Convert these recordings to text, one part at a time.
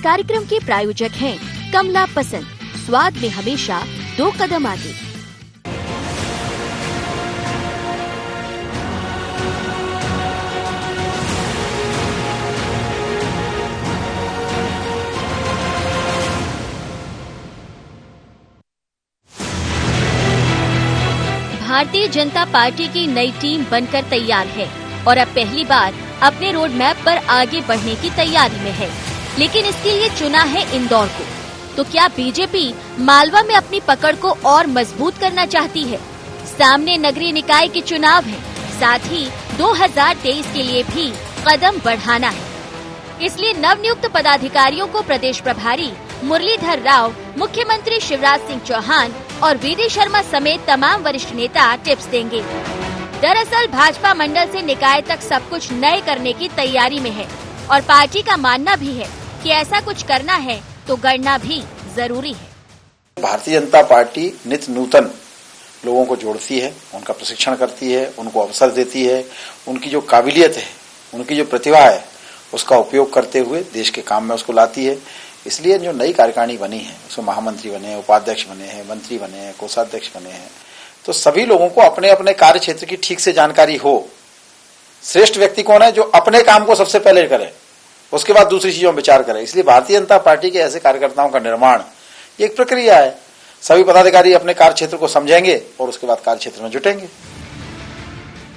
कार्यक्रम के प्रायोजक हैं कमला पसंद, स्वाद में हमेशा 2 कदम आगे। भारतीय जनता पार्टी की नई टीम बनकर तैयार है और अब पहली बार अपने रोड मैप पर आगे बढ़ने की तैयारी में है, लेकिन इसके लिए चुना है इंदौर को। तो क्या बीजेपी मालवा में अपनी पकड़ को और मजबूत करना चाहती है? सामने नगरीय निकाय के चुनाव है, साथ ही 2023 के लिए भी कदम बढ़ाना है। इसलिए नवनियुक्त पदाधिकारियों को प्रदेश प्रभारी मुरलीधर राव, मुख्यमंत्री शिवराज सिंह चौहान और वीडी शर्मा समेत तमाम वरिष्ठ नेता टिप्स देंगे। दरअसल भाजपा मंडल से निकाय तक सब कुछ नए करने की तैयारी में है और पार्टी का मानना भी है कि ऐसा कुछ करना है तो गढ़ना भी जरूरी है। भारतीय जनता पार्टी नित्य नूतन लोगों को जोड़ती है, उनका प्रशिक्षण करती है, उनको अवसर देती है, उनकी जो काबिलियत है, उनकी जो प्रतिभा है, उसका उपयोग करते हुए देश के काम में उसको लाती है। इसलिए जो नई कार्यकारिणी बनी है, उसमें महामंत्री बने हैं, उपाध्यक्ष बने हैं, मंत्री बने हैं, कोषाध्यक्ष बने हैं, तो सभी लोगों को अपने अपने कार्य क्षेत्र की ठीक से जानकारी हो। श्रेष्ठ व्यक्ति कौन है? जो अपने काम को सबसे पहले करे, उसके बाद दूसरी चीजों में विचार करे। इसलिए भारतीय जनता पार्टी के ऐसे कार्यकर्ताओं का निर्माण ये एक प्रक्रिया है। सभी पदाधिकारी अपने कार्य क्षेत्र को समझेंगे और उसके बाद कार्य क्षेत्र में जुटेंगे।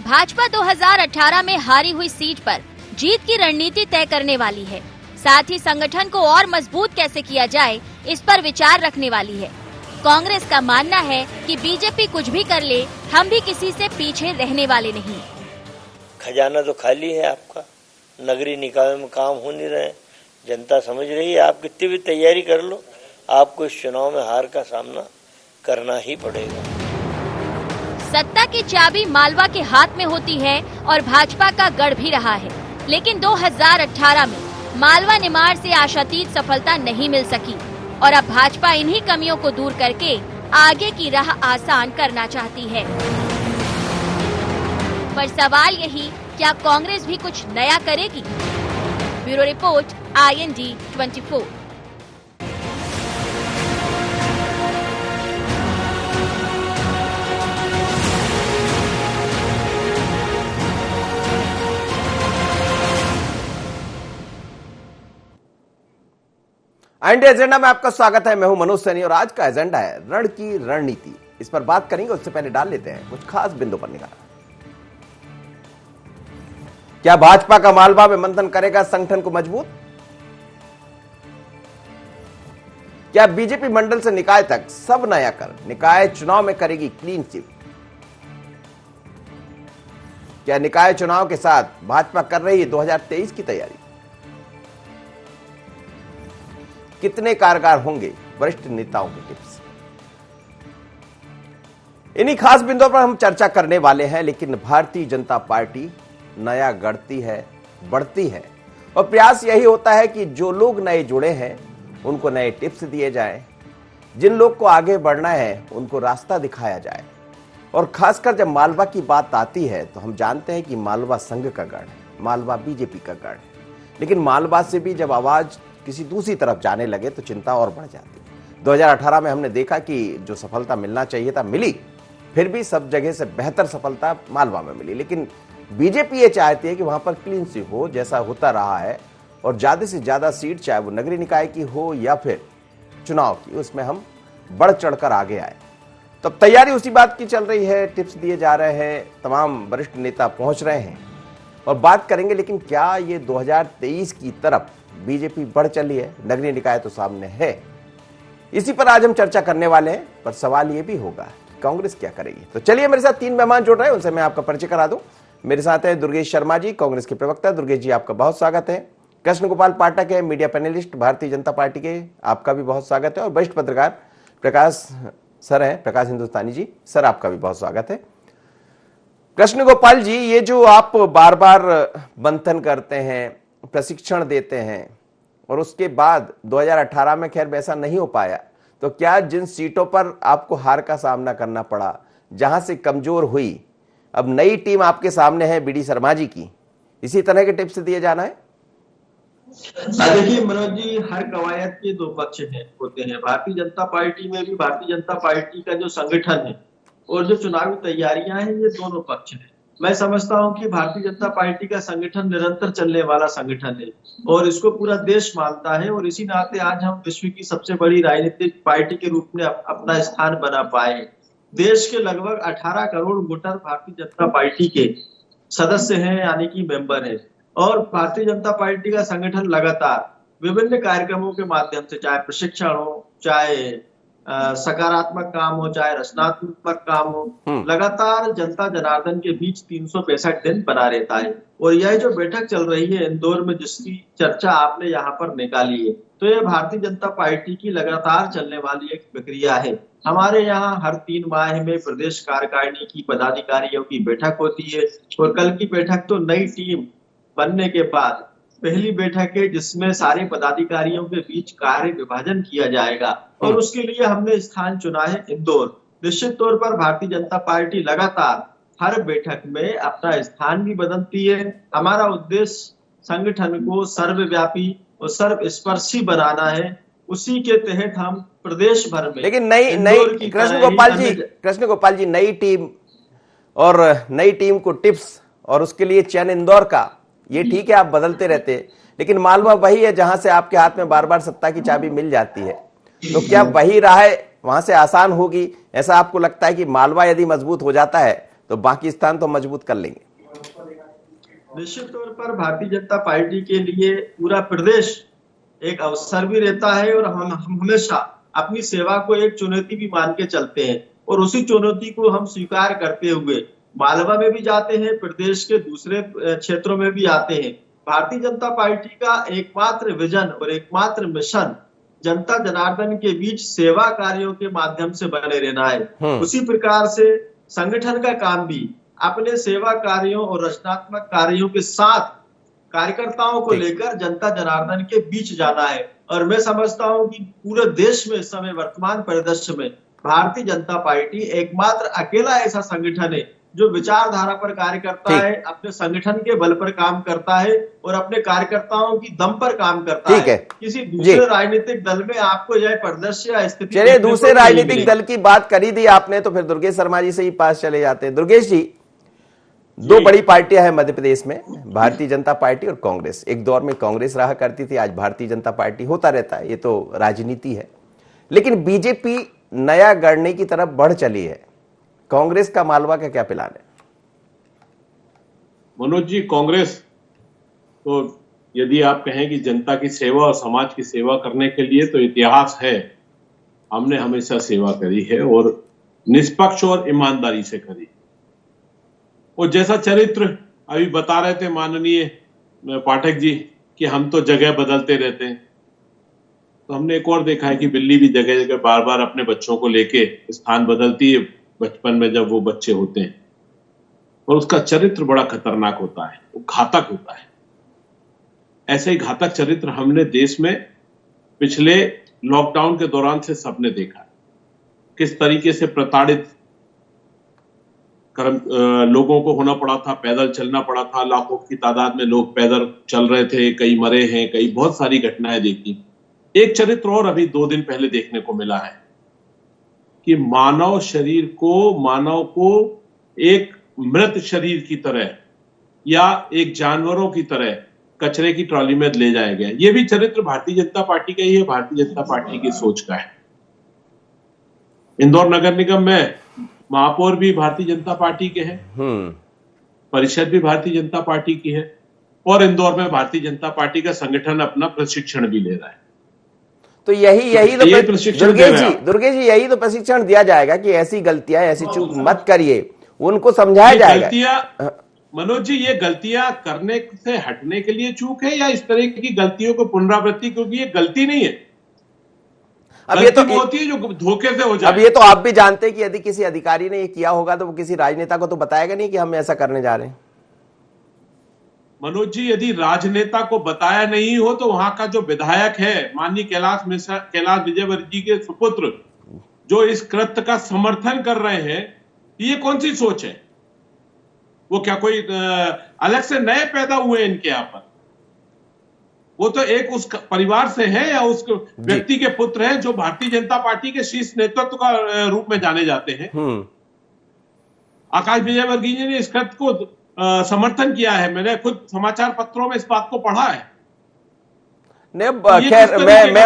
भाजपा 2018 में हारी हुई सीट पर जीत की रणनीति तय करने वाली है। साथ ही संगठन को और मजबूत कैसे किया जाए, इस पर विचार रखने वाली है। कांग्रेस का मानना है कि बीजेपी कुछ भी कर ले, हम भी किसी से पीछे रहने वाले नहीं। खजाना तो खाली है आपका, नगरीय निकाय में काम हो नहीं रहे, जनता समझ रही है। आप कितनी भी तैयारी कर लो, आपको इस चुनाव में हार का सामना करना ही पड़ेगा। सत्ता की चाबी मालवा के हाथ में होती है और भाजपा का गढ़ भी रहा है, लेकिन 2018 में मालवा निमाड़ से आशातीत सफलता नहीं मिल सकी और अब भाजपा इन्हीं कमियों को दूर करके आगे की राह आसान करना चाहती है। पर सवाल यही, क्या कांग्रेस भी कुछ नया करेगी? Bureau report, IND 24। IND agenda में आपका स्वागत है। मैं हूं मनोज सैनी और आज का एजेंडा है रण की रणनीति। इस पर बात करेंगे, उससे पहले डाल लेते हैं कुछ खास बिंदु पर निगाह। क्या भाजपा का मालवा में मंथन करेगा संगठन को मजबूत? क्या बीजेपी मंडल से निकाय तक सब नया कर निकाय चुनाव में करेगी क्लीन स्वीप? क्या निकाय चुनाव के साथ भाजपा कर रही है 2023 की तैयारी? कितने कारगर होंगे वरिष्ठ नेताओं के टिप्स? इन्हीं खास बिंदुओं पर हम चर्चा करने वाले हैं। लेकिन भारतीय जनता पार्टी नया गढ़ती है, बढ़ती है और प्रयास यही होता है कि जो लोग नए जुड़े हैं उनको नए टिप्स दिए जाएं, जिन लोग को आगे बढ़ना है उनको रास्ता दिखाया जाए। और खासकर जब मालवा की बात आती है तो हम जानते हैं कि मालवा संघ का गढ़ है, मालवा बीजेपी का गढ़ है। लेकिन मालवा से भी जब आवाज किसी दूसरी तरफ जाने लगे तो चिंता और बढ़ जाती है। 2018 में हमने देखा कि जो सफलता मिलना चाहिए था मिली, फिर भी सब जगह से बेहतर सफलता मालवा में मिली। लेकिन बीजेपी ये चाहती है कि वहां पर क्लीन स्वीप हो, जैसा होता रहा है, और ज्यादा से ज्यादा सीट, चाहे वो नगरीय निकाय की हो या फिर चुनाव की, उसमें हम बढ़ चढ़कर आगे आए। तब तैयारी उसी बात की चल रही है, टिप्स दिए जा रहे हैं, तमाम वरिष्ठ नेता पहुंच रहे हैं और बात करेंगे। लेकिन क्या ये 2023 की तरफ बीजेपी बढ़ चली है? नगरीय निकाय तो सामने है, इसी पर आज हम चर्चा करने वाले हैं। पर सवाल ये भी होगा कि कांग्रेस क्या करेगी। तो चलिए, मेरे साथ 3 मेहमान जुड़ रहे हैं, उनसे मैं आपका परिचय करा दूं। मेरे साथ है दुर्गेश शर्मा जी, कांग्रेस के प्रवक्ता। दुर्गेश जी, आपका बहुत स्वागत है। कृष्ण गोपाल पाठक है, media panelist Bharatiya Janata party के, आपका भी बहुत स्वागत है। और वरिष्ठ पत्रकार प्रकाश सर हैं, प्रकाश हिंदुस्तानी जी, सर आपका भी बहुत स्वागत है। कृष्ण गोपाल जी, ये जो आप बार बार मंथन करते हैं, प्रशिक्षण देते हैं और उसके बाद 2018 में खैर वैसा नहीं हो पाया, तो क्या जिन सीटों पर आपको हार का सामना करना पड़ा, जहां से कमजोर हुई, अब नई टीम आपके सामने है वीडी शर्मा जी की, इसी तरह के टिप्स दिए जाना है? देखिए मनोज जी, हर कवायद के दो पक्ष होते हैं। भारतीय जनता पार्टी में भी भारतीय जनता पार्टी का जो संगठन है और जो चुनावी तैयारियां हैं, ये दोनों पक्ष हैं। मैं समझता हूं कि भारतीय जनता पार्टी का संगठन निरंतर चलने वाला संगठन है और इसको पूरा देश मानता है, और इसी नाते आज हम विश्व की सबसे बड़ी राजनीतिक पार्टी के रूप में अपना स्थान बना पाए। देश के लगभग 18 करोड़ वोटर भारतीय जनता पार्टी के सदस्य हैं, यानी कि मेंबर है। और भारतीय जनता पार्टी का संगठन लगातार विभिन्न कार्यक्रमों के माध्यम से, चाहे प्रशिक्षण हो, चाहे सकारात्मक काम हो, चाहे रचनात्मक काम हो, लगातार जनता जनार्दन के बीच 365 दिन बना रहता है। और यह जो बैठक चल रही है इंदौर में, जिसकी चर्चा आपने यहाँ पर निकाली है, तो यह भारतीय जनता पार्टी की लगातार चलने वाली एक प्रक्रिया है। हमारे यहाँ हर 3 माह में प्रदेश कार्यकारिणी की पदाधिकारियों की बैठक होती है, और कल की बैठक तो नई टीम बनने के बाद पहली बैठक है, जिसमें सारे पदाधिकारियों के बीच कार्य विभाजन किया जाएगा, और उसके लिए हमने स्थान चुना है इंदौर। निश्चित तौर पर भारतीय जनता पार्टी लगातार हर बैठक में अपना स्थान भी बदलती है। हमारा उद्देश्य संगठन को सर्वव्यापी और सर्वस्पर्शी बनाना है। उसी के तहत हम प्रदेश भर में, लेकिन नई कृष्ण गोपाल जी नई टीम और नई टीम को टिप्स और उसके लिए चयन इंदौर का, ये ठीक है, आप बदलते रहते हैं, लेकिन मालवा वही है जहां से आपके हाथ में बार बार सत्ता की चाबी मिल जाती है। तो क्या वही राह वहां से आसान होगी? ऐसा आपको लगता है कि मालवा यदि मजबूत हो जाता है तो बाकी स्थान तो मजबूत कर लेंगे? निश्चित तौर पर भारतीय जनता पार्टी के लिए पूरा प्रदेश एक अवसर भी रहता है, और हम हमेशा अपनी सेवा को एक चुनौती भी मान के चलते हैं, और उसी चुनौती को हम स्वीकार करते हुए मालवा में भी जाते हैं, प्रदेश के दूसरे क्षेत्रों में भी आते हैं। भारतीय जनता पार्टी का एकमात्र विजन और एकमात्र मिशन जनता जनार्दन के बीच सेवा कार्यों के माध्यम से बने रहना है। उसी प्रकार से संगठन का काम भी अपने सेवा कार्यों और रचनात्मक कार्यों के साथ कार्यकर्ताओं को लेकर जनता जनार्दन के बीच जाना है। और मैं समझता हूं कि पूरे देश में इस समय वर्तमान परिदृश्य में भारतीय जनता पार्टी एकमात्र अकेला ऐसा संगठन है जो विचारधारा पर कार्य करता है, अपने संगठन के बल पर काम करता है और अपने कार्यकर्ताओं की दम पर काम करता है। किसी दूसरे राजनीतिक दल में आपको यह परिदृश्य या स्थिति, चलिए दूसरे राजनीतिक दल की बात करी दी आपने, तो फिर दुर्गेश शर्मा जी से ही पास चले जाते हैं। दुर्गेश जी, दो बड़ी पार्टियां हैं मध्य प्रदेश में, भारतीय जनता पार्टी और कांग्रेस। एक दौर में कांग्रेस रहा करती थी, आज भारतीय जनता पार्टी होता रहता है, ये तो राजनीति है। लेकिन बीजेपी नया गढ़ने की तरफ बढ़ चली है, कांग्रेस का मालवा का क्या प्लान है? मनोज जी, कांग्रेस तो यदि आप कहें कि जनता की सेवा और समाज की सेवा करने के लिए, तो इतिहास है, हमने हमेशा सेवा करी है और निष्पक्ष और ईमानदारी से करी। और जैसा चरित्र अभी बता रहे थे माननीय पाठक जी कि हम तो जगह बदलते रहते हैं, तो हमने एक और देखा है कि बिल्ली भी जगह जगह बार बार अपने बच्चों को लेके स्थान बदलती है बचपन में जब वो बच्चे होते हैं, और उसका चरित्र बड़ा खतरनाक होता है, वो घातक होता है। ऐसे ही घातक चरित्र हमने देश में पिछले लॉकडाउन के दौरान से सबने देखा, किस तरीके से प्रताड़ित लोगों को होना पड़ा था, पैदल चलना पड़ा था, लाखों की तादाद में लोग पैदल चल रहे थे, कई मरे हैं, कई बहुत सारी घटनाएं देखी। एक चरित्र और अभी 2 दिन पहले देखने को मिला है कि मानव शरीर को, मानव को एक मृत शरीर की तरह या एक जानवरों की तरह कचरे की ट्रॉली में ले जाया गया। यह भी चरित्र भारतीय जनता पार्टी का ही है, भारतीय जनता पार्टी की सोच का है। इंदौर नगर निगम में महापौर भी भारतीय जनता पार्टी के हैं, परिषद भी भारतीय जनता पार्टी की है, और इंदौर में भारतीय जनता पार्टी का संगठन अपना प्रशिक्षण भी ले रहा है। तो यही तो दुर्गेश जी यही तो प्रशिक्षण दिया जाएगा कि ऐसी गलतियां, ऐसी चूक मत करिए, उनको समझाया जाएगा। गलतियां मनोज जी, ये गलतियां करने से हटने के लिए चूक है या इस तरह की गलतियों को पुनरावृत्ति, क्योंकि ये गलती नहीं है, अब ये तो होती है जो धोखे से हो जाए। अब ये तो आप भी जानते हैं कि यदि किसी अधिकारी ने ये किया होगा तो वो किसी राजनेता को तो बताएगा नहीं कि हम ऐसा करने जा रहे हैं। मनोज जी, यदि राजनेता को बताया नहीं हो तो वहां का जो विधायक है माननीय कैलाश विजयवर्गीय के सुपुत्र, जो इस कृत्य का समर्थन कर रहे हैं, ये कौन सी सोच है? वो क्या कोई अलग से नए पैदा हुए इनके यहां पर? वो तो एक उस परिवार से है या उस व्यक्ति के पुत्र हैं जो भारतीय जनता पार्टी के शीर्ष नेतृत्व का रूप में जाने जाते हैं। आकाश विजयवर्गीय जी ने इस कृत्य को समर्थन किया है। मैंने खुद समाचार पत्रों में इस बात को पढ़ा है। नहीं, खैर मैं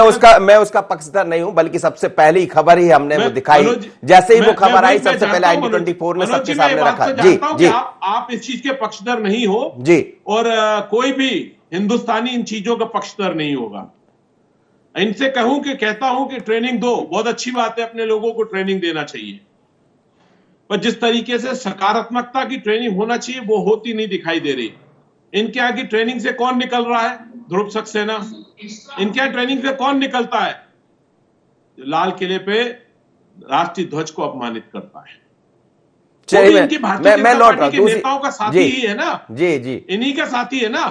उसका पक्षधर नहीं हूं, बल्कि सबसे पहली खबर ही हमने वो दिखाई, जैसे ही वो खबर आई सबसे पहले ID24 में सबके सामने रखा। जी, आप इस चीज के पक्षधर नहीं हो जी, और कोई भी हिंदुस्तानी इन चीजों का पक्षधर नहीं होगा। इनसे कहता हूं कि ट्रेनिंग दो, बहुत अच्छी बात है, अपने लोगों को ट्रेनिंग देना चाहिए, पर जिस तरीके से सकारात्मकता की ट्रेनिंग होना चाहिए वो होती नहीं दिखाई दे रही। इनके यहाँ की ट्रेनिंग से कौन निकल रहा है? ध्रुव सक्सेना। इनके यहाँ ट्रेनिंग से कौन निकलता है? लाल किले पे राष्ट्रीय ध्वज को अपमानित करता है। इनकी भारतीय जनता पार्टी के नेताओं का साथी ही है ना। जी जी, इन्हीं का साथी है ना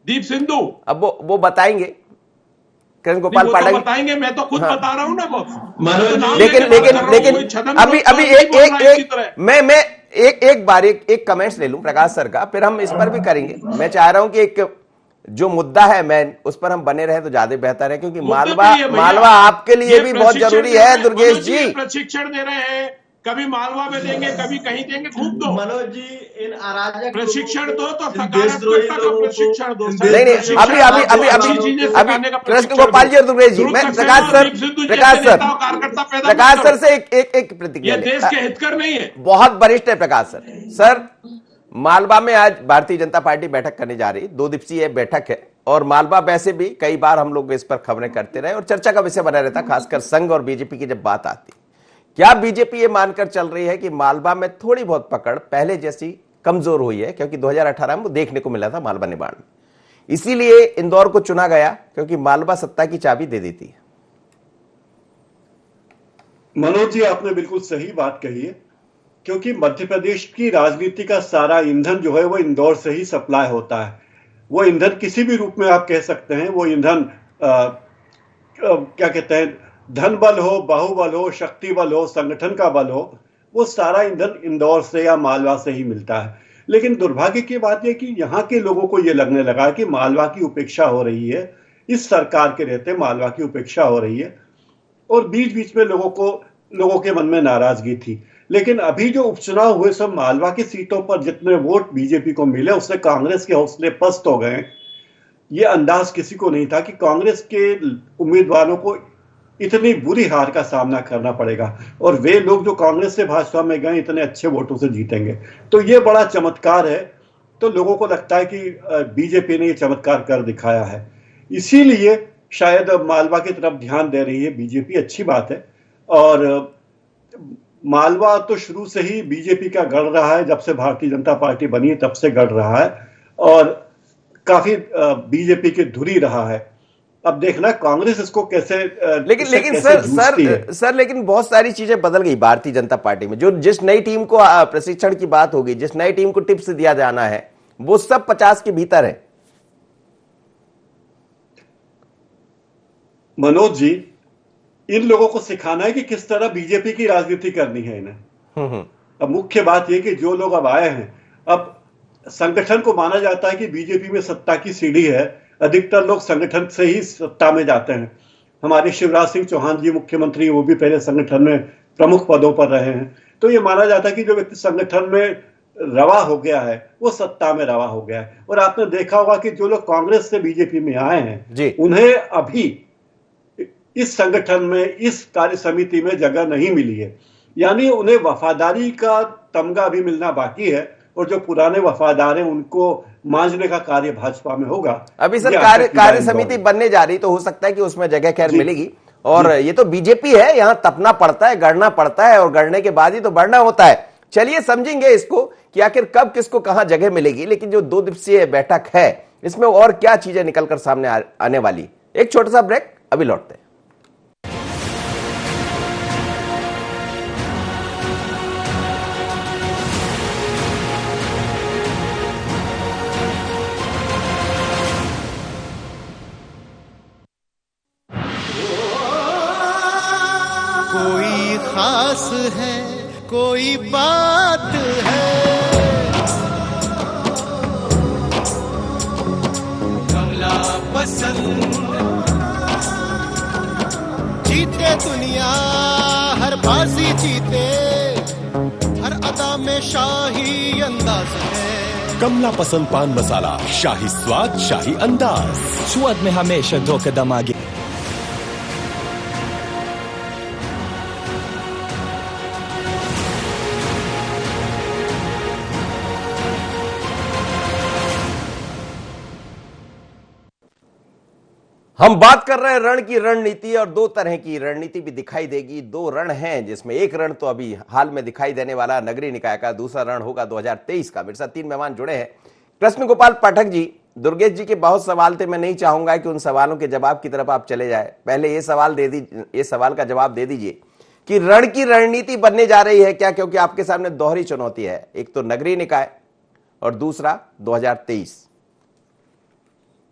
दीप सिंधु। अब वो बताएंगे, कृष्ण गोपाल पाठक बताएंगे, मैं तो खुद बता रहा हूं ना वो। लेकिन अभी मैं एक बार एक कमेंट्स ले लूं प्रकाश सर का, फिर हम इस पर भी करेंगे। मैं चाह रहा हूं कि एक जो मुद्दा है मैन, उस पर हम बने रहे तो ज्यादा बेहतर है, क्योंकि मालवा आपके लिए भी बहुत जरूरी है दुर्गेश जी। प्रशिक्षण दे रहे हैं, कभी मालवा में देंगे, कभी कहीं देंगे, खूब दो मनोज जी। इन अराजक प्रशिक्षण दो तो सकारात्मकता का प्रशिक्षण दो। नहीं अभी कृष्ण गोपाल जी और दुर्गेश जी, मैं प्रकाश सर से एक प्रतिक्रिया। देश के हितकर नहीं है, बहुत वरिष्ठ है प्रकाश सर। मालवा में आज भारतीय जनता पार्टी बैठक करने जा रही, 2 दिवसीय बैठक है, और मालवा वैसे भी कई बार हम लोग इस पर खबरें करते रहे और चर्चा का विषय बना रहता, खासकर संघ और बीजेपी की जब बात आती। क्या बीजेपी ये मानकर चल रही है कि मालवा में थोड़ी बहुत पकड़ पहले जैसी कमजोर हुई है? क्योंकि 2018 में वो देखने को मिला था मालवा निबाड़ में, इसीलिए इंदौर को चुना गया, क्योंकि मालवा सत्ता की चाबी दे देती है। मनोज जी, आपने बिल्कुल सही बात कही है, क्योंकि मध्य प्रदेश की राजनीति का सारा ईंधन जो है वो इंदौर से ही सप्लाई होता है। वो ईंधन किसी भी रूप में आप कह सकते हैं, वो ईंधन क्या कहते हैं, धन बल हो, बाहुबल हो, शक्ति बल हो, संगठन का बल हो, वो सारा ईंधन इंदौर से या मालवा से ही मिलता है। लेकिन दुर्भाग्य की बात यह कि यहाँ के लोगों को ये लगने लगा कि मालवा की उपेक्षा हो रही है, इस सरकार के रहते मालवा की उपेक्षा हो रही है, और बीच बीच में लोगों के मन में नाराजगी थी। लेकिन अभी जो उपचुनाव हुए सब मालवा की सीटों पर जितने वोट बीजेपी को मिले, उससे कांग्रेस के हौसले पस्त हो गए। ये अंदाज किसी को नहीं था कि कांग्रेस के उम्मीदवारों को इतनी बुरी हार का सामना करना पड़ेगा, और वे लोग जो कांग्रेस से भाजपा में गए इतने अच्छे वोटों से जीतेंगे। तो ये बड़ा चमत्कार है। तो लोगों को लगता है कि बीजेपी ने ये चमत्कार कर दिखाया है, इसीलिए शायद मालवा की तरफ ध्यान दे रही है बीजेपी। अच्छी बात है। और मालवा तो शुरू से ही बीजेपी का गढ़ रहा है, जब से भारतीय जनता पार्टी बनी तब से गढ़ रहा है, और काफी बीजेपी की धुरी रहा है। अब देखना कांग्रेस इसको कैसे लेकिन सर लेकिन बहुत सारी चीजें बदल गई भारतीय जनता पार्टी में। जो जिस नई टीम को प्रशिक्षण की बात होगी, जिस नई टीम को टिप्स दिया जाना है, वो सब 50 के भीतर है। मनोज जी, इन लोगों को सिखाना है कि किस तरह बीजेपी की राजनीति करनी है इन्हें। अब मुख्य बात यह कि जो लोग अब आए हैं, अब संगठन को माना जाता है कि बीजेपी में सत्ता की सीढ़ी है, अधिकतर लोग संगठन से ही सत्ता में जाते हैं। हमारे शिवराज सिंह चौहान जी मुख्यमंत्री, वो भी पहले संगठन में प्रमुख पदों पर रहे हैं। तो ये माना जाता है कि जो व्यक्ति संगठन में रवा हो गया है वो सत्ता में रवा हो गया है। और आपने देखा होगा कि जो लोग कांग्रेस से बीजेपी में आए हैं, उन्हें अभी इस संगठन में, इस कार्य समिति में जगह नहीं मिली है, यानी उन्हें वफादारी का तमगा भी मिलना बाकी है, और जो पुराने वफादार हैं उनको मांझने का कार्य भाजपा में होगा। अभी सर कार्य समिति बनने जा रही, तो हो सकता है कि उसमें जगह खैर मिलेगी। और ये तो बीजेपी है, यहाँ तपना पड़ता है, गढ़ना पड़ता है, और गढ़ने के बाद ही तो बढ़ना होता है। चलिए समझेंगे इसको कि आखिर कब किसको कहां जगह मिलेगी। लेकिन जो 2 दिवसीय बैठक है, इसमें और क्या चीजें निकलकर सामने आने वाली। एक छोटा सा ब्रेक, अभी लौटते हैं। कोई खास है, कोई बात है, कमला बस जीते दुनिया, हर बाजी जीते, हर अदा में शाही अंदाज है। कमला पसंद पान मसाला, शाही स्वाद, शाही अंदाज, स्वाद में हमेशा 2 कदम आगे। हम बात कर रहे हैं रण की रणनीति, और 2 तरह की रणनीति भी दिखाई देगी। 2 रण हैं, जिसमें एक रण तो अभी हाल में दिखाई देने वाला नगरीय निकाय का, दूसरा रण होगा 2023 का। मेरे साथ 3 मेहमान जुड़े हैं। कृष्ण गोपाल पाठक जी, दुर्गेश जी के बहुत सवाल थे, मैं नहीं चाहूंगा कि उन सवालों के जवाब की तरफ आप चले जाए। पहले ये सवाल का जवाब दे दीजिए कि रण की रणनीति बनने जा रही है क्या, क्योंकि आपके सामने दोहरी चुनौती है, एक तो नगरीय निकाय और दूसरा 2023।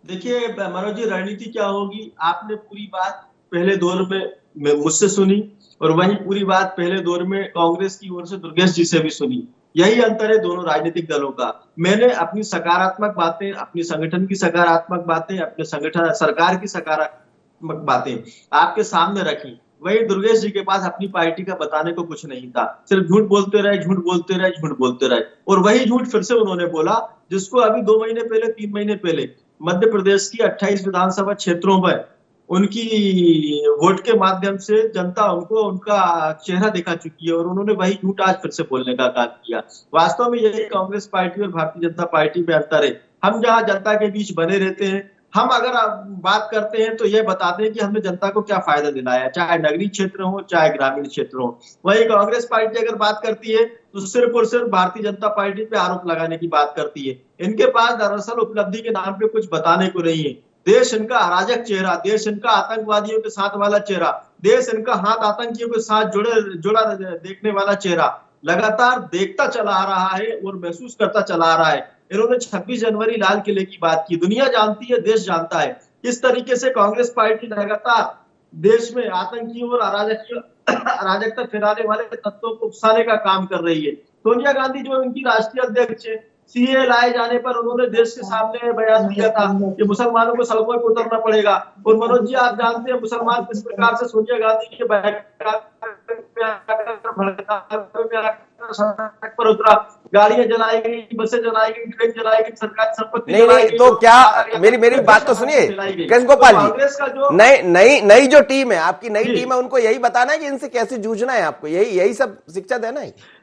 देखिए मनोज जी, रणनीति क्या होगी, आपने पूरी बात पहले दौर में मुझसे सुनी और वही पूरी बात पहले दौर में कांग्रेस की ओर से दुर्गेश जी से भी सुनी। यही अंतर है दोनों राजनीतिक दलों का। मैंने अपनी सकारात्मक बातें, अपनी संगठन की सकारात्मक बातें, अपने संगठन सरकार की सकारात्मक बातें आपके सामने रखी। वही दुर्गेश जी के पास अपनी पार्टी का बताने को कुछ नहीं था, सिर्फ झूठ बोलते रहे, झूठ बोलते रहे, झूठ बोलते रहे। और वही झूठ फिर से उन्होंने बोला, जिसको अभी 2 महीने पहले, 3 महीने पहले मध्य प्रदेश की 28 विधानसभा क्षेत्रों पर उनकी वोट के माध्यम से जनता उनको उनका चेहरा दिखा चुकी है, और उन्होंने वही झूठ आज फिर से बोलने का काम किया। वास्तव में यही कांग्रेस पार्टी और भारतीय जनता पार्टी में अंतर है। हम जहां जनता के बीच बने रहते हैं, हम अगर बात करते हैं तो यह बताते हैं कि हमने जनता को क्या फायदा दिलाया, चाहे नगरीय क्षेत्र हो चाहे ग्रामीण क्षेत्र हो। वही कांग्रेस पार्टी अगर बात करती है तो सिर्फ और सिर्फ भारतीय जनता पार्टी पे आरोप लगाने की बात करती है। इनके पास दरअसल उपलब्धि के नाम पे कुछ बताने को नहीं है। देश इनका अराजक चेहरा, देश इनका आतंकवादियों के साथ वाला चेहरा, देश इनका हाथ आतंकियों के साथ जुड़ा देखने वाला चेहरा लगातार देखता चला आ रहा है और महसूस करता चला आ रहा है। इन्होंने 26 जनवरी लाल किले की बात की, दुनिया जानती है, देश जानता है किस तरीके से कांग्रेस पार्टी लगातार देश में आतंकियों और अराजकता फैलाने वाले तत्वों को उकसाने का काम कर रही है। सोनिया गांधी जो इनकी राष्ट्रीय अध्यक्ष है, सीए लाए जाने पर उन्होंने देश के सामने बयान दिया था कि मुसलमानों को सड़कों पर उतरना पड़ेगा। और मनोज जी, आप जानते हैं मुसलमान किस प्रकार से सोनिया गांधी के सड़क पर उतरा, गाड़ियां जलाई गई, बसें जलाई गई, ट्रेन जलाई गई, सरकारी संपत्ति नहीं, तो क्या मेरी बात तो सुनिए कृष्ण गोपाल जी, कांग्रेस का जो नई जो टीम है, आपकी नई टीम है, उनको यही बताना है कि इनसे कैसे जूझना है, आपको यही सब शिक्षा देना है।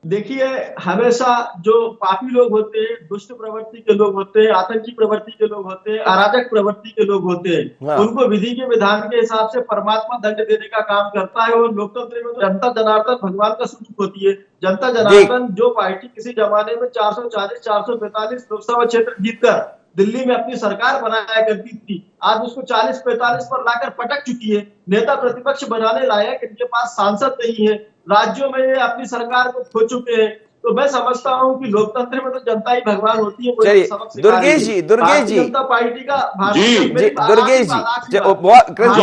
देखिए, हमेशा जो पापी लोग होते हैं, दुष्ट प्रवृत्ति के लोग होते हैं, आतंकी प्रवृत्ति के लोग होते हैं, अराजक प्रवृत्ति के लोग होते हैं, उनको विधि के विधान के हिसाब से परमात्मा दंड देने का काम करता है। और लोकतंत्र में तो जनता जनार्दन भगवान का स्वरूप होती है। जनता जनार्दन जो पार्टी किसी जमाने में 440, 445 लोकसभा क्षेत्र जीतकर दिल्ली में अपनी सरकार बनाया करती थी, आज उसको 40-45 पर लाकर पटक चुकी है। नेता प्रतिपक्ष बनाने लायक इनके पास सांसद नहीं है, राज्यों में ये अपनी सरकार को खो चुके हैं। तो मैं समझता हूं कि लोकतंत्र में तो जनता ही भगवान होती है। दुर्गेश जी जनता पार्टी का दुर्गेश जी कृष्ण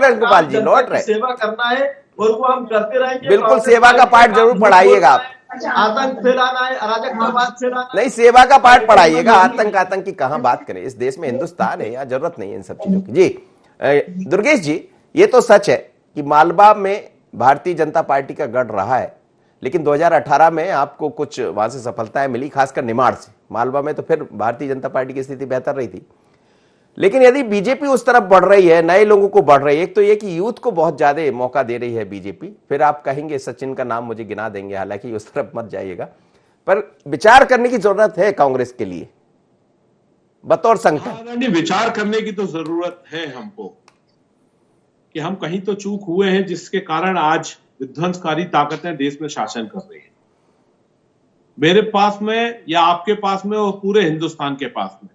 गोपाल जी लौट रहे, सेवा करना है और वो हम करते रहेंगे। बिल्कुल, सेवा का पाठ जरूर पढ़ाइएगा आप। आतंक फैलाना है, अराजकतावाद फैलाना नहीं, सेवा का पाठ पढ़ाइएगा। आतंक की कहां बात करें, इस देश में, हिंदुस्तान है, यहाँ जरूरत नहीं है इन सब चीजों की। जी दुर्गेश जी, ये तो सच है कि मालवा में भारतीय जनता पार्टी का गढ़ रहा है, लेकिन 2018 में आपको कुछ वहां से सफलताएं मिली, खासकर निमाड़ से। मालवा में तो फिर भारतीय जनता पार्टी की स्थिति बेहतर रही थी। लेकिन यदि बीजेपी उस तरफ बढ़ रही है, नए लोगों को बढ़ रही है, एक तो ये कि यूथ को बहुत ज्यादा मौका दे रही है बीजेपी, फिर आप कहेंगे सचिन का नाम मुझे गिना देंगे, हालांकि उस तरफ मत जाइएगा, पर विचार करने की जरूरत है कांग्रेस के लिए बतौर संगठन। विचार करने की तो जरूरत है हमको कि हम कहीं तो चूक हुए हैं, जिसके कारण आज विध्वंसकारी ताकतें देश में शासन कर रही है। मेरे पास में या आपके पास में और पूरे हिंदुस्तान के पास में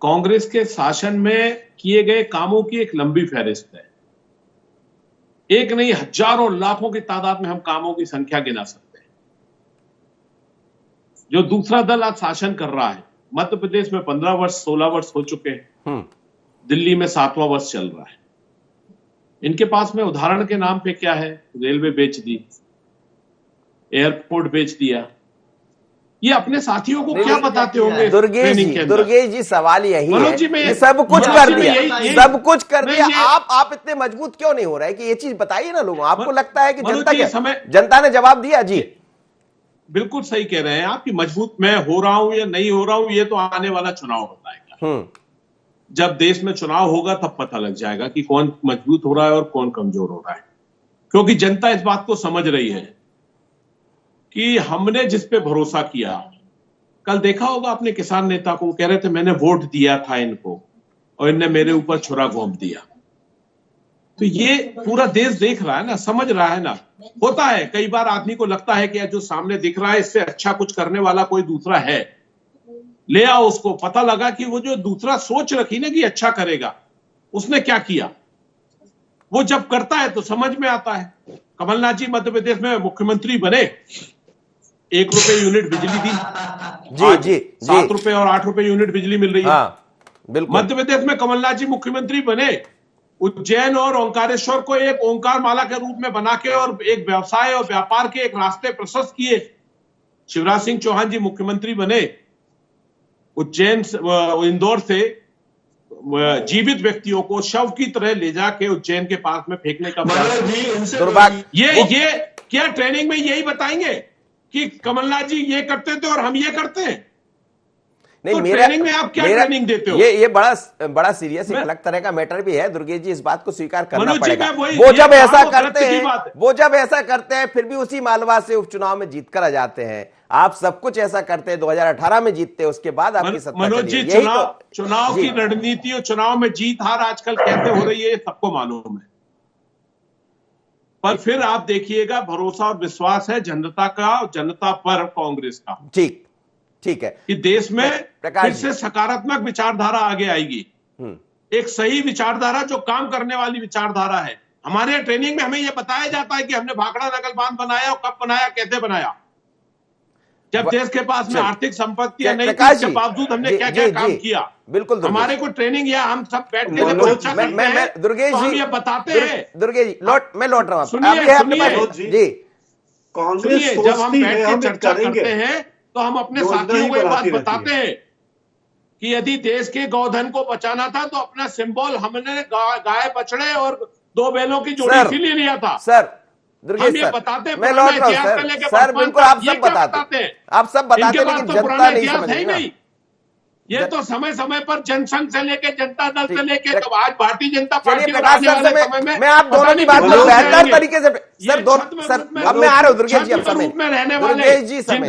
कांग्रेस के शासन में किए गए कामों की एक लंबी फहरिस्त है। एक नहीं, हजारों लाखों की तादाद में हम कामों की संख्या गिना सकते हैं। जो दूसरा दल आज शासन कर रहा है, मध्य प्रदेश में 15 वर्ष 16 वर्ष हो चुके हैं, दिल्ली में 7वां वर्ष चल रहा है। इनके पास में उदाहरण के नाम पे क्या है, रेलवे बेच दी, एयरपोर्ट बेच दिया, ये अपने साथियों को क्या बताते होंगे? दुर्गेश जी सवाल यही मनोज जी, है, सब कुछ कर दिया, सब कुछ कर दिया, आप इतने मजबूत क्यों नहीं हो रहे? कि ये चीज बताइए ना लोगों, आपको लगता है कि जनता ने जवाब दिया? जी बिल्कुल सही कह रहे हैं आप कि मजबूत मैं हो रहा हूं या नहीं हो रहा हूं, ये तो आने वाला चुनाव बताएगा। जब देश में चुनाव होगा तब पता लग जाएगा कि कौन मजबूत हो रहा है और कौन कमजोर हो रहा है, क्योंकि जनता इस बात को समझ रही है कि हमने जिस पे भरोसा किया। कल देखा होगा अपने किसान नेता को, कह रहे थे मैंने वोट दिया था इनको और इनने मेरे ऊपर छुरा घोंप दिया। तो ये पूरा देश देख रहा है ना, समझ रहा है ना। होता है कई बार आदमी को लगता है कि जो सामने दिख रहा है इससे अच्छा कुछ करने वाला कोई दूसरा है, ले आओ उसको। पता लगा कि वो जो दूसरा सोच रखी ना कि अच्छा करेगा, उसने क्या किया, वो जब करता है तो समझ में आता है। कमलनाथ जी मध्य प्रदेश में मुख्यमंत्री बने, 1 रुपए यूनिट बिजली दी, जी 7 रुपए और 8 रुपए यूनिट बिजली मिल रही है। बिल्कुल। मध्य प्रदेश में कमलनाथ जी मुख्यमंत्री बने, उज्जैन और ओंकारेश्वर को एक ओंकार माला के रूप में बना के और एक व्यवसाय और व्यापार के एक रास्ते प्रशस्त किए। शिवराज सिंह चौहान जी मुख्यमंत्री बने, उज्जैन इंदौर से जीवित व्यक्तियों को शव की तरह ले जाके उज्जैन के पास में फेंकने का दुर्भाग्य। ये क्या ट्रेनिंग में यही बताएंगे कि कमलनाथ जी ये करते थे और हम ये करते हैं? नहीं, तो ट्रेनिंग में आप क्या ट्रेनिंग देते हो? ये बड़ा सीरियस एक अलग तरह का मैटर भी है दुर्गेश जी, इस बात को स्वीकार करना पड़ेगा। वो जब ऐसा करते हैं फिर भी उसी मालवा से उपचुनाव में जीत कर आ जाते हैं। आप सब कुछ ऐसा करते हैं, 2018 में जीतते हैं, उसके बाद आपकी सत्ता मनोज जी, चुनाव की रणनीति और चुनाव में जीत हार आजकल कैसे हो रही है सबको मालूम है। पर फिर आप देखिएगा, भरोसा और विश्वास है जनता का, जनता पर कांग्रेस का। ठीक है कि देश में फिर से सकारात्मक विचारधारा आगे आएगी, एक सही विचारधारा जो काम करने वाली विचारधारा है। हमारे ट्रेनिंग में हमें यह बताया जाता है कि हमने भाखड़ा नगर बांध बनाया और कब बनाया, कैसे बनाया, जब देश के पास में आर्थिक संपत्तियां नहीं थी, उसके बावजूद हमने क्या क्या काम किया। बिल्कुल हमारे को ट्रेनिंग या हम सब बैठ के चर्चा करते हैं, दुर्गेश जी ये बताते हैं। दुर्गेश जी मैं लौट रहा हूँ, सुनिए, जब हम बैठ के चर्चा करते हैं तो हम अपने साथियों को ये बात बताते हैं कि यदि देश के गौधन को बचाना था तो अपना सिंबल हमने गाय बछड़े और 2 बैलों की जोड़ी इसीलिए लिया था। सर दुर्गेश सर, बताते मैं लौट रहा हूं सर, बिल्कुल आप सब बताते हैं, लेकिन जनता नहीं समझ रही। ये तो समय समय पर जनसंघ से लेके जनता दल से लेके तो आज भारतीय जनता पार्टी मैं आप दोनों की बात बेहतर तरीके से सर अब मैं आ रहा हूँ दुर्गेश जी, अब समय दुर्गेश जी समय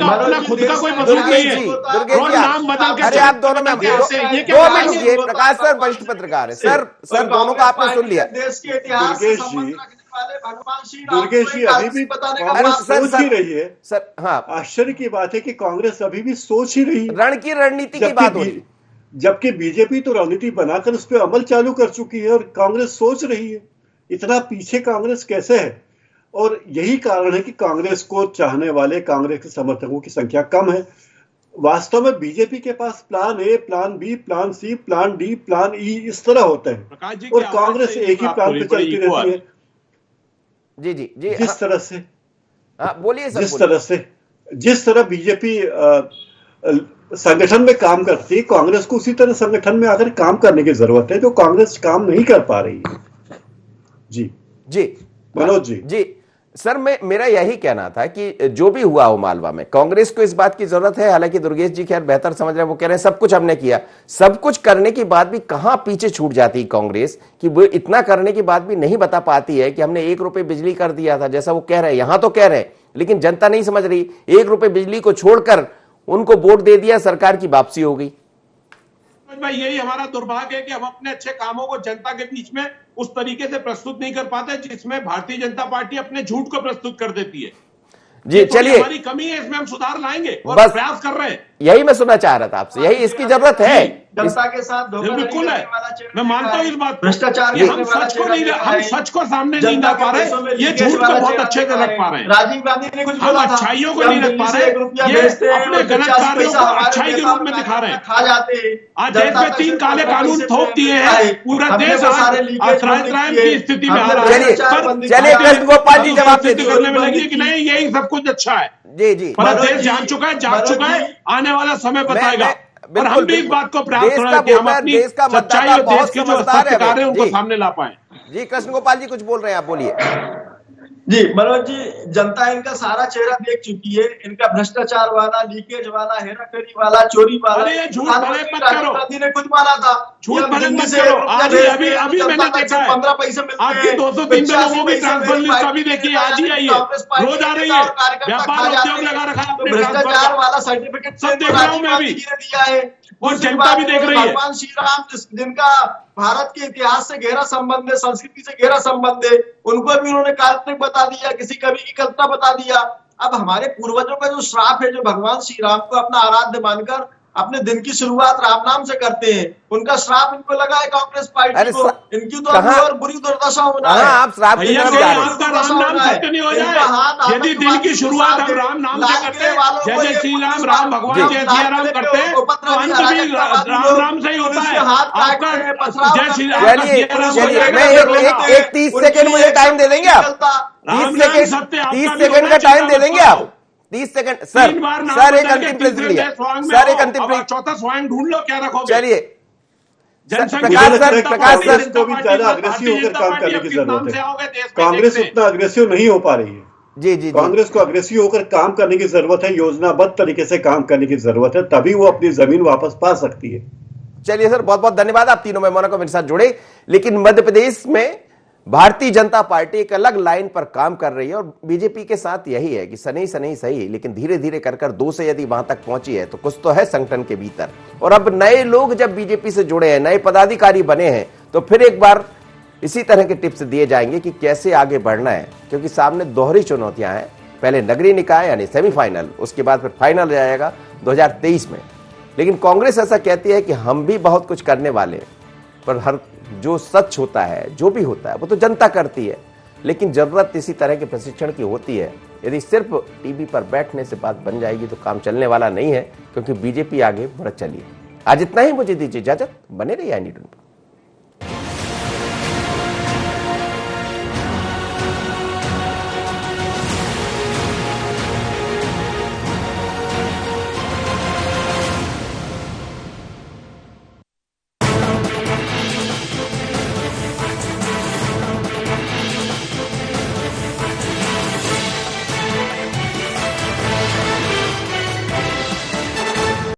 अरे आप दोनों में 2 मिनट रुकिए। प्रकाश सर वरिष्ठ पत्रकार है सर दोनों का आपने सुन लिया। देश के इतिहास दुर्गेश जी अभी भी कांग्रेस सोच ही रही है सर। हाँ, आश्चर्य की बात है कि कांग्रेस अभी भी सोच ही रही है, रणनीति की बात हो रही, जबकि बीजेपी तो रणनीति बनाकर उस पर अमल चालू कर चुकी है और कांग्रेस सोच रही है। इतना पीछे कांग्रेस कैसे है? और यही कारण है कि कांग्रेस को चाहने वाले, कांग्रेस के समर्थकों की संख्या कम है। वास्तव में बीजेपी के पास plan A, plan B, plan C, plan D, plan E इस तरह होते हैं और कांग्रेस एक ही प्लान पे चलती रहती है। जी जिस तरह से बोलिए सर, जिस तरह बीजेपी संगठन में काम करती है, कांग्रेस को उसी तरह संगठन में आकर काम करने की जरूरत है, जो कांग्रेस काम नहीं कर पा रही है। जी मनोज जी सर मेरा यही कहना था कि जो भी हुआ हो मालवा में, कांग्रेस को इस बात की जरूरत है। हालांकि दुर्गेश जी खैर बेहतर समझ रहे हैं, वो कह रहे हैं सब कुछ हमने किया, सब कुछ करने के बाद भी कहां पीछे छूट जाती कांग्रेस कि वो इतना करने के बाद भी नहीं बता पाती है कि हमने 1 रुपए बिजली कर दिया था, जैसा वो कह रहे हैं। यहां तो कह रहे हैं लेकिन जनता नहीं समझ रही। 1 रुपए बिजली को छोड़कर उनको वोट दे दिया, सरकार की वापसी हो गई। भाई यही हमारा दुर्भाग्य है कि हम अपने अच्छे कामों को जनता के बीच में उस तरीके से प्रस्तुत नहीं कर पाते जिसमें भारतीय जनता पार्टी अपने झूठ को प्रस्तुत कर देती है। जी चलिए, हमारी कमी है, इसमें हम सुधार लाएंगे और प्रयास कर रहे हैं। यही मैं सुनना चाह रहा था आपसे, यही इसकी जरूरत है, जनता के साथ धोखाधड़ी बिल्कुल है, करने वाला चेहरा मैं मानता हूँ इस बात को। भ्रष्टाचार हम सच को नहीं, हम सच को सामने नहीं ला पा रहे, ये झूठ को बहुत अच्छे से रख पा रहे हैं। राजीव गांधी ने कुछ हम बोला था, अच्छाइयों को नहीं रख पा रहे, ये अपने गलत कार्यों को अच्छाई के रूप में दिखा रहे हैं। खा जाते हैं। आज देश में 3 काले कानून थोप दिए हैं, पूरा देश क्राइम की स्थिति में आ रहा है। चलिए कृष्ण गोपाल जी जवाब करने में लगी कि नहीं यही सब कुछ अच्छा है। जी पर देश जान चुका है, जाग चुका है, आने वाला समय बताएगा। और हम भी इस बात को प्रयास कर रहे हैं कि हम अपनी सच्चाई और देश के जो सत्य कार्य है उनको सामने ला पाए। जी कृष्ण गोपाल जी कुछ बोल रहे हैं, आप बोलिए। जी मनोज जी, जनता इनका सारा चेहरा देख चुकी है, इनका भ्रष्टाचार वाला, लीकेज वाला, हेराफेरी वाला, चोरी वाला। अरे झूठ भड़क मत करो, गांधी ने खुद माना था, झूठ भड़क मत करो। अभी मैंने देखा है 15 पैसे मिलते हैं, आपकी 203 लोगों की ट्रांसफर लिस्ट अभी देखिए, आज ही आई है, रोज आ रही है। व्यापार उद्योग लगा रखा है अपने भ्रष्टाचार वाला सर्टिफिकेट सब देख रहा हूँ मैं अभी, दिया है और जनता भी देख रही है। भगवान श्री राम जिनका भारत के इतिहास से गहरा संबंध है, संस्कृति से गहरा संबंध है, उनको भी उन्होंने काल्पनिक बता दिया, किसी कवि की कल्पना बता दिया। अब हमारे पूर्वजों का जो श्राप है, जो भगवान श्री राम को अपना आराध्य मानकर अपने दिन की शुरुआत राम नाम से करते हैं, उनका श्राप इनको लगा है कांग्रेस पार्टी को। इनकी तो अभी और बुरी दुर्दशा होना है। आप श्राप आपका राम नाम सत्य नहीं हो जाए। यदि दिन की शुरुआत हम राम नाम से करते हैं, जैसे श्री राम, राम भगवान जय सिया राम करते हैं, तो अंत भी राम राम से ही होता है। आपका जय श्री राम, चलिए मैं एक 30 सेकंड मुझे टाइम दे देंगे आप? 30 सेकंड का टाइम दे देंगे आप? 30 सेकंड सर, एक अंतिम प्लेस लिया सर, एक अंतिम प्लेस, चौथा स्वांग ढूंढ लो, क्या रखोगे? चलिए प्रकाश सर को भी ज्यादा अग्रेसिव होकर काम करने की जरूरत है। कांग्रेस उतना अग्रेसिव नहीं हो पा रही है। जी कांग्रेस को अग्रेसिव होकर काम करने की जरूरत है, योजनाबद्ध तरीके से काम करने की जरूरत है, तभी वो अपनी जमीन वापस पा सकती है। चलिए सर, बहुत बहुत धन्यवाद, आप तीनों मेहमानों को मेरे साथ जुड़े। लेकिन मध्य प्रदेश में भारतीय जनता पार्टी एक अलग लाइन पर काम कर रही है और बीजेपी के साथ यही है कि सनई सही, लेकिन धीरे धीरे कर 2 से यदि वहां तक पहुंची है तो कुछ तो है संगठन के भीतर। और अब नए लोग जब बीजेपी से जुड़े हैं, नए पदाधिकारी बने हैं, तो फिर एक बार इसी तरह के टिप्स दिए जाएंगे कि कैसे आगे बढ़ना है, क्योंकि सामने दोहरी चुनौतियां हैं। पहले नगरीय निकाय यानी सेमीफाइनल, उसके बाद फिर फाइनल जाएगा 2023 में। लेकिन कांग्रेस ऐसा कहती है कि हम भी बहुत कुछ करने वाले हैं, पर हर जो सच होता है, जो भी होता है, वो तो जनता करती है। लेकिन जरूरत इसी तरह के प्रशिक्षण की होती है। यदि सिर्फ टीवी पर बैठने से बात बन जाएगी तो काम चलने वाला नहीं है, क्योंकि बीजेपी आगे बढ़ चली है। आज इतना ही, मुझे दीजिए इजाजत, बने रहिए आई न्यूज़।